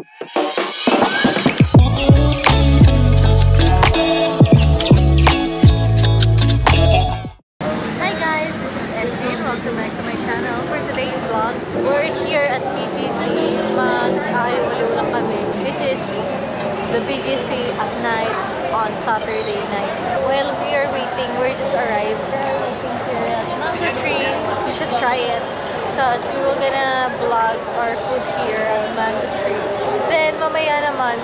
Hi guys, this is SJ and welcome back to my channel. For today's vlog, we're here at BGC. Mag-ayaw lang kami. This is the BGC at night on Saturday night. While we are waiting, we just arrived. We're waiting here at Mango Tree. You should try it because we were gonna vlog our food here at Mango Tree. Then mamaya naman,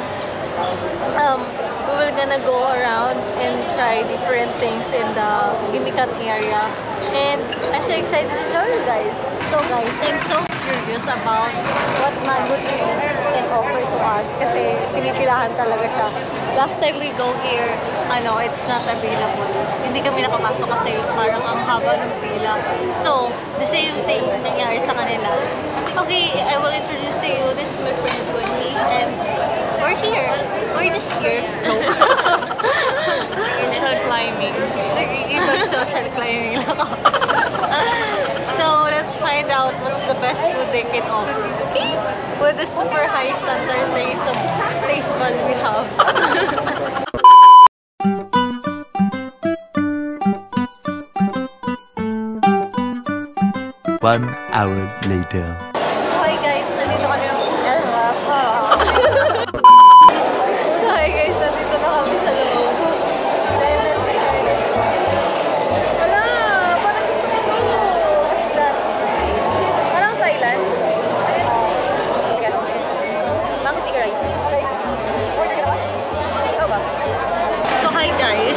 we will gonna go around and try different things in the Gimikat area. And I'm so excited to show you guys. So guys, I'm so curious about what Mango Tree can offer to us kasi pinipilahan talaga siya. Last time we go here, it's not available. Hindi kami nakapasok kasi parang ang haba ng pila. So, the same thing nangyari sa kanila. Okay, I will introduce to you. This is my friend Wendy and we're here. We're just here. No. Social climbing. Social climbing lang ako. So, let's find out what's the best food they can offer. Okay? With the super high standard taste bud we have. 1 hour later. Hi guys, nandito kami ng Hi guys, nandito na kami sa loob. Then let's try this one. Wala! Parang gusto ko ito. What's that? Parang Thailand. Mango sticky rice. Order ka ba? Ikaw ba? So hi guys.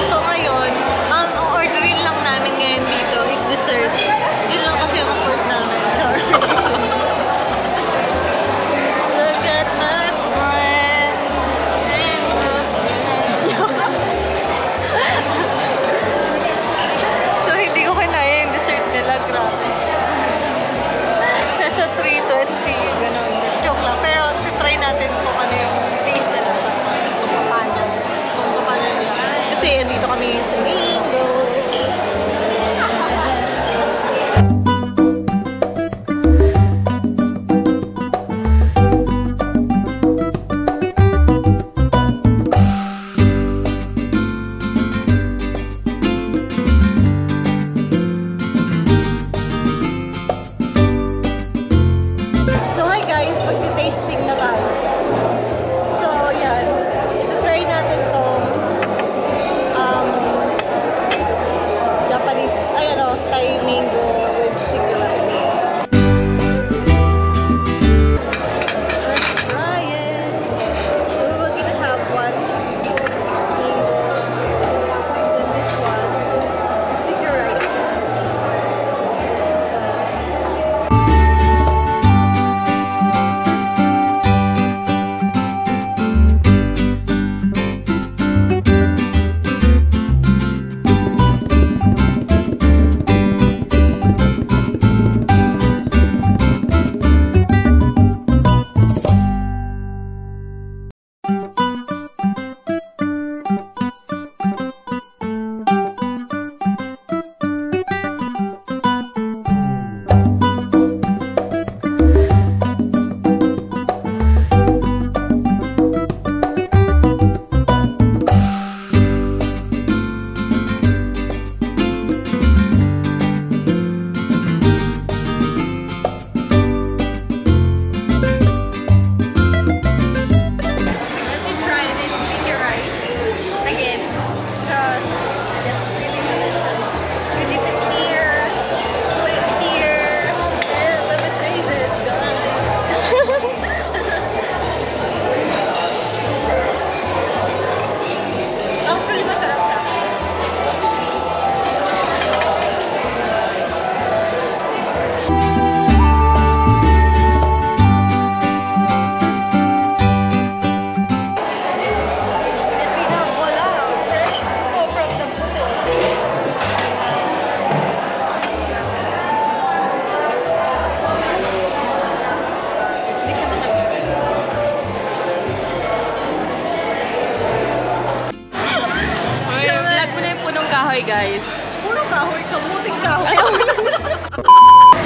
So ngayon, ang orderin lang namin ngayon dito is dessert. Yun lang kasi ang afford namin. Look at my friend. So hindi ko kinaya yung dessert nila. Grabe. Nasa 320. Ganun. Joke lang. Pero try natin kung ano yung taste nila. Kung paano nila. Kasi dito kami sa Mingo.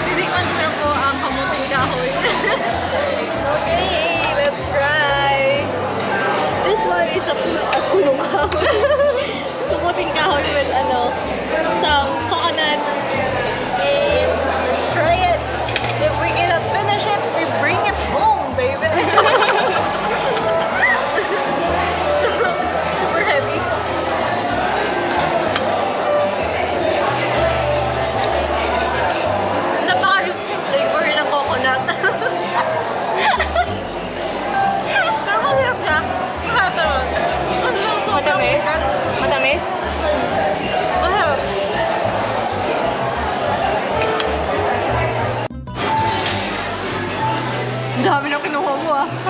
Titikman ko po ang kamuting kahoy. Okay, let's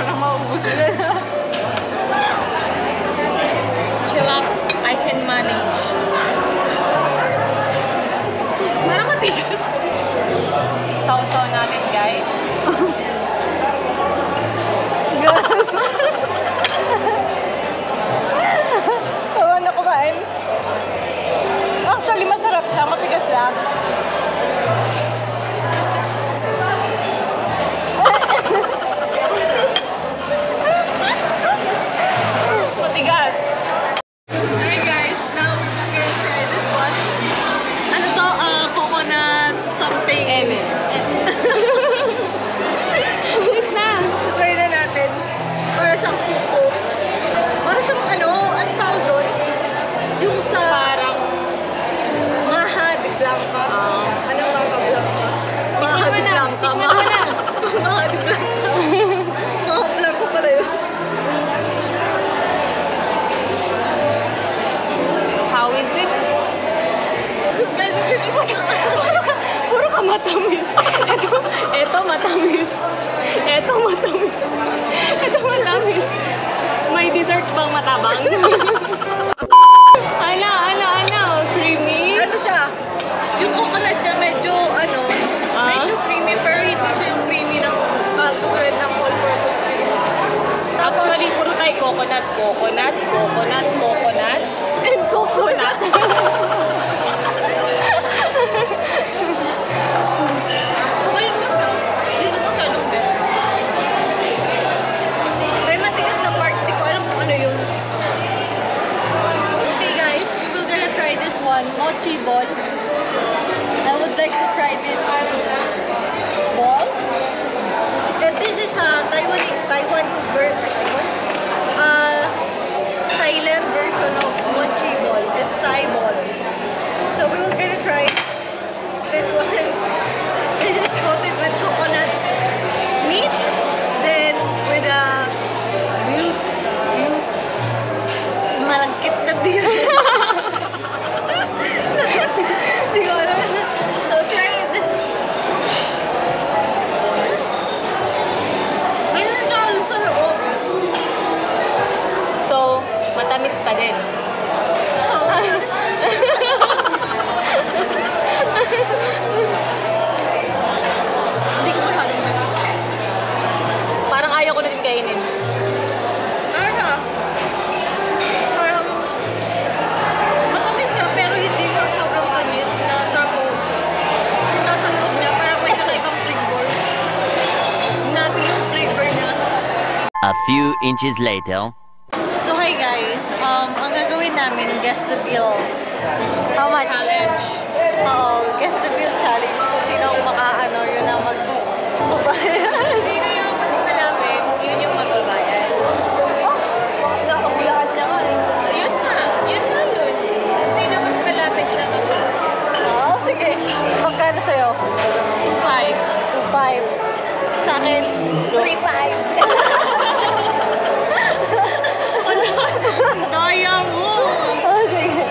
parang maubos na. Chillax, I can manage. Parang matigas. Sausaw natin, guys. Tawa na kumain. Actually, masarap lang. Matigas lang. Matigas. Alright guys, now we're gonna try this one. Ano to? Coconut something. Yes na. Try na natin. Para siyang kuko. Para siyang ano tawag doon? Yung sa... Parang... Maha de Blanca. Ano Maha Blanca? Maha de Blanca. Tignan mo na. Maha de Blanca. Maha Blanca pala yun. How is it? Puro ka matamis. Ito matamis. Ito matamis. Ito matamis. May dessert bang matabang? Ano? Creamy? Ano siya? Yung coconut niya medyo medyo creamy pero hindi siya yung creamy ng tulad ng all-purpose cream. Actually, puro tayo coconut, and coconut. Okay naman siya. Hindi siya masyadong din. May matigas na part. Di ko alam kung ano yun. Okay guys, we're gonna try this one. Mochi ball. I would like to try this ball. And this is a Thailand version of mochi ball. It's Thai ball. So we were gonna try this one. This is coated with coconut meat, then with a malangkit na beer. Di ko alam. So try it. Ayun na talo sa loob. So, matamis pa din. Hindi ko masyadong. Parang ayaw ko na din kainin. Ano siya? Parang matamis siya pero hindi mo sobrang tamis na tapos nasa loob niya parang may kakaibang flavor. Natin yung flavor niya. A few inches later. So hi guys, ang gagawin namin, guess the bill. How much? Challenge. Oo, guess the bill challenge. Kung sino ang makaano, yun ang magbabayad. Sino yung mas malapit, yun yung magbabayad. Oh, nakabulaan niya nga eh. Yun na yun. Sino mas malapit siya magbabayad? Oo, sige. Magkano sa'yo? 5. 2.5. Sa akin, 3.5. Daya mo! Oh, sige.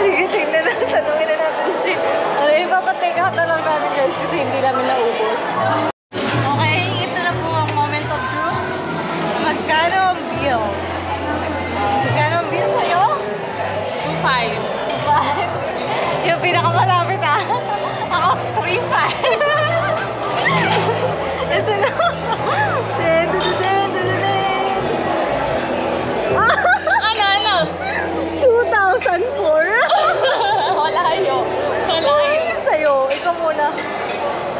Sige, tingnan natin. Tanungin na natin si... Ipapatake out na lang namin guys kasi hindi namin naubos. Okay, ito na po ang moment of truth. Magkano ang bill? Magkano ang bill sa'yo? 2.5. 5. Yung pinakamalapit ah. Ako, 3.5. Ito na. Ano? 2004? Malayo. Sa'yo, ikaw muna.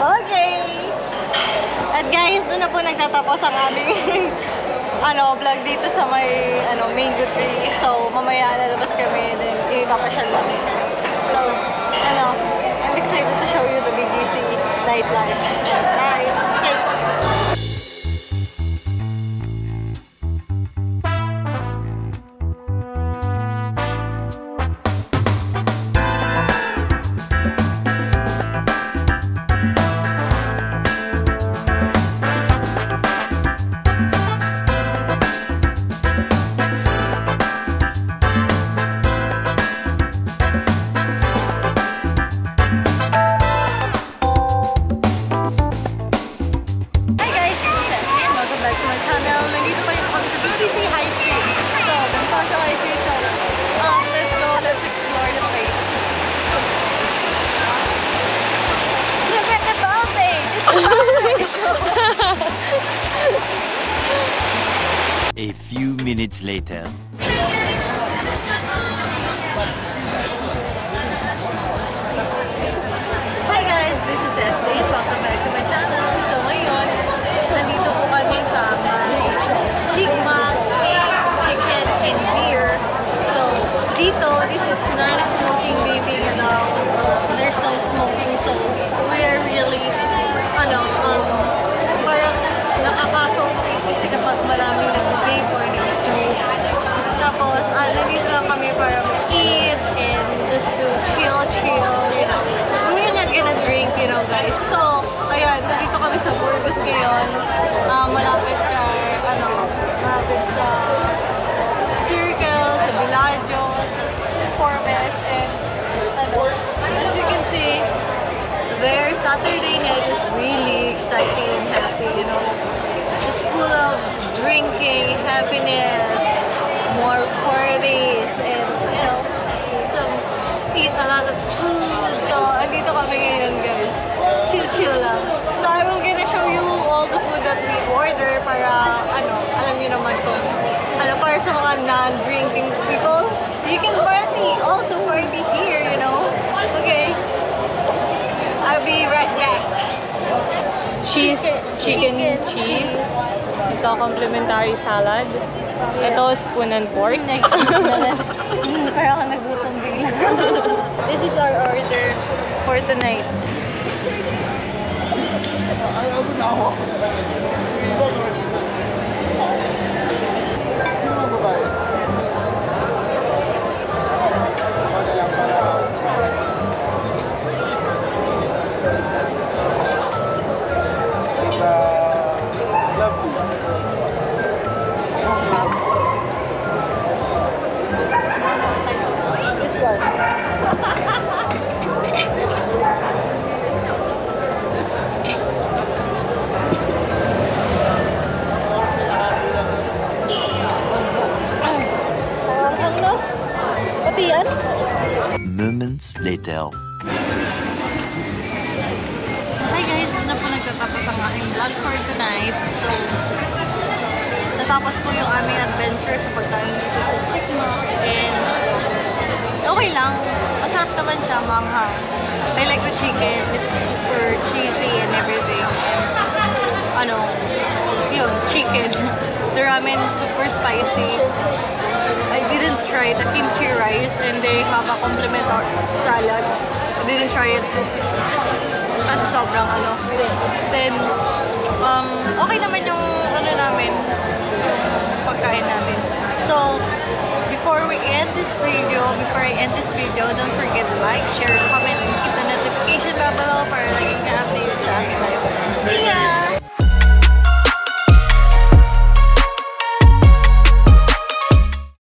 Okay. At guys, doon na po nagtatapos ang aming vlog dito sa may mango tree. So, mamaya lalabas kami then ipapasyal namin. So, I'm excited to show you the BGC nightlife. Bye! Okay. to my channel. Nandito kayo kami sa BGC High Street. So, Bonifacio High Street. So, let's go. Let's explore the place. Look at the building! A few minutes later. Hi guys, this is Jhay. Welcome back to my channel. So ngayon, nandito po kami sa Chigma Chicken and Beer. So dito, this is non-smoking baby, you know. There's no smoking, so we are really, parang nakakasok kasi kapag maraming nag-vape or nag-smoke. Tapos, nandito lang kami para mag-eat and just to chill, you know. We're not gonna drink, you know, guys. So, ayan, nandito kami sa Burgos ngayon. Malapit sa Circle, sa Villaggio, sa Forbes, and as you can see, their Saturday night is really exciting and happy, you know. It's full of drinking, happiness, more parties, and, you know, eat a lot of food. So, andito kami ngayon, guys. Chill lang. So, I will gonna show you all the food that we order para, alam niyo naman to. Para sa mga non-drinking people, you can also party here, you know. Okay. I'll be right back. Chicken cheese. Ito, complimentary salad. Ito, spoon and pork. Parang ako nagutom bigla. This is our order for tonight. Moments later. Hi guys, doon na po nagtatapos ang aking vlog for tonight. So, natapos po yung aming adventure sa pagkain dito sa Chigma. And, okay lang. Masarap naman siya, manghang. I like the chicken. It's super cheesy and everything. And, yun, chicken. The ramen, super spicy. I didn't try the kimchi rice and they have a complimentary salad. I didn't try it kasi sobrang Then, okay naman yung namin, pagkain namin. So, before I end this video, don't forget to like, share, comment,